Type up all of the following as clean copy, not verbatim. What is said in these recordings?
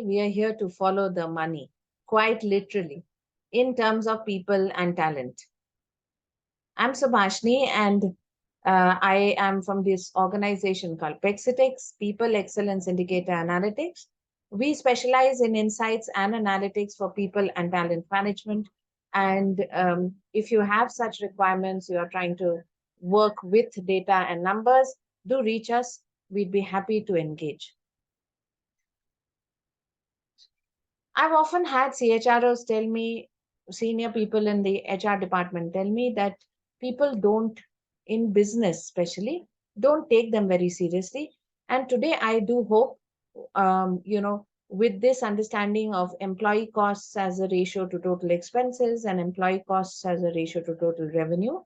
we are here to follow the money, quite literally, in terms of people and talent. I'm Subhashni, and I am from this organization called Pexitex, People Excellence Indicator Analytics. We specialize in insights and analytics for people and talent management. And if you have such requirements, you are trying to work with data and numbers, do reach us. We'd be happy to engage. I've often had CHROs tell me, senior people in the HR department tell me that people don't, in business especially, don't take them very seriously. And today I do hope, with this understanding of employee costs as a ratio to total expenses and employee costs as a ratio to total revenue,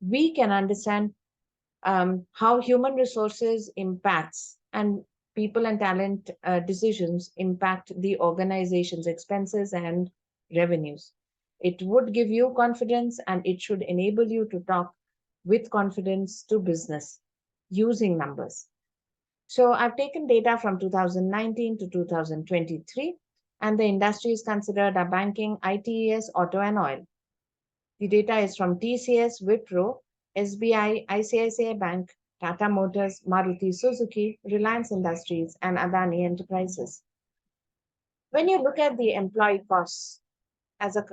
we can understand how human resources impacts and people and talent decisions impact the organization's expenses and revenues. It would give you confidence and it should enable you to talk with confidence to business using numbers. So I've taken data from 2019 to 2023, and the industries considered are banking, ITES, auto, and oil. The data is from TCS, Wipro, SBI, ICICI Bank, Tata Motors, Maruti Suzuki, Reliance Industries, and Adani Enterprises. When you look at the employee costs as a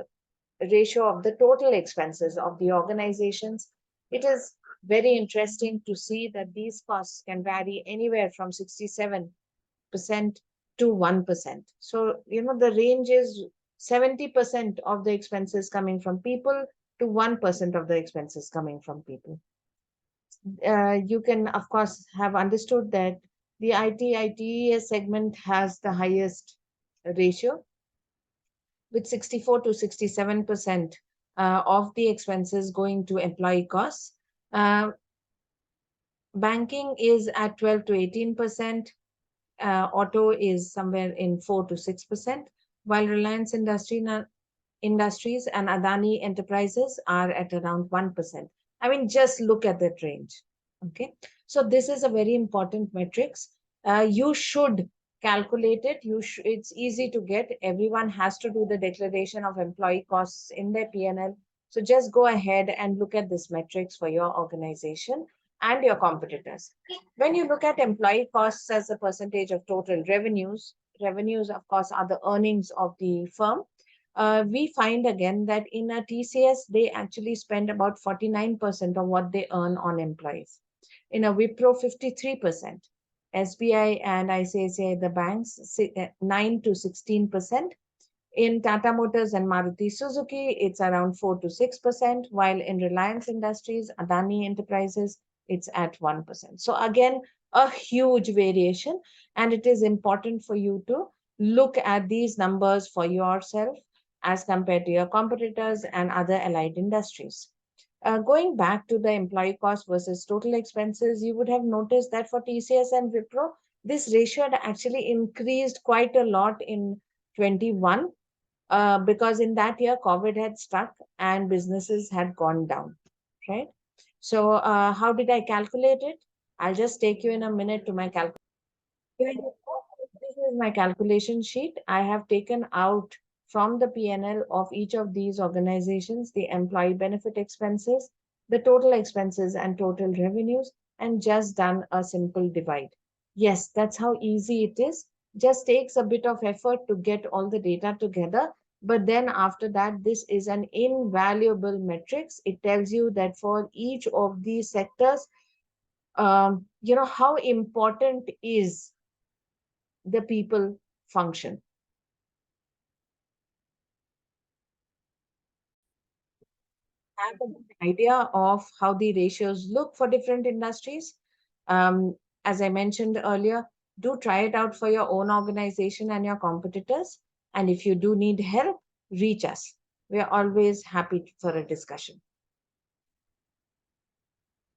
ratio of the total expenses of the organizations, it is very interesting to see that these costs can vary anywhere from 67% to 1%. So, the range is 70% of the expenses coming from people to 1% of the expenses coming from people. You can, of course, have understood that the IT-ITES segment has the highest ratio with 64 to 67% of the expenses going to employee costs. Uh, Banking is at 12 to 18%. Auto is somewhere in 4 to 6%, while Industries and Adani Enterprises are at around 1%. I mean, just look at that range. Okay. So this is a very important metrics. You should calculate it. It's easy to get. Everyone has to do the declaration of employee costs in their P&L. So just go ahead and look at this metrics for your organization and your competitors. When you look at employee costs as a percentage of total revenues, of course, are the earnings of the firm. We find again that in a TCS, they actually spend about 49% of what they earn on employees. In a Wipro, 53%. SBI and ICICI, the banks, 9 to 16%. In Tata Motors and Maruti Suzuki, it's around 4 to 6%, while in Reliance Industries, Adani Enterprises, it's at 1%. So again, a huge variation, and it is important for you to look at these numbers for yourself as compared to your competitors and other allied industries. Going back to the employee cost versus total expenses, you would have noticed that for TCS and Wipro, this ratio had actually increased quite a lot in 21 because in that year, COVID had struck and businesses had gone down, right? So how did I calculate it? I'll just take you in a minute to my calculation. This is my calculation sheet. I have taken out from the P&L of each of these organizations the employee benefit expenses, the total expenses and total revenues, and just done a simple divide. Yes, that's how easy it is. Just takes a bit of effort to get all the data together. But then after that, this is an invaluable metrics. It tells you that for each of these sectors, how important is the people function. Have an idea of how the ratios look for different industries. As I mentioned earlier, do try it out for your own organization and your competitors. And if you do need help, reach us. We are always happy for a discussion.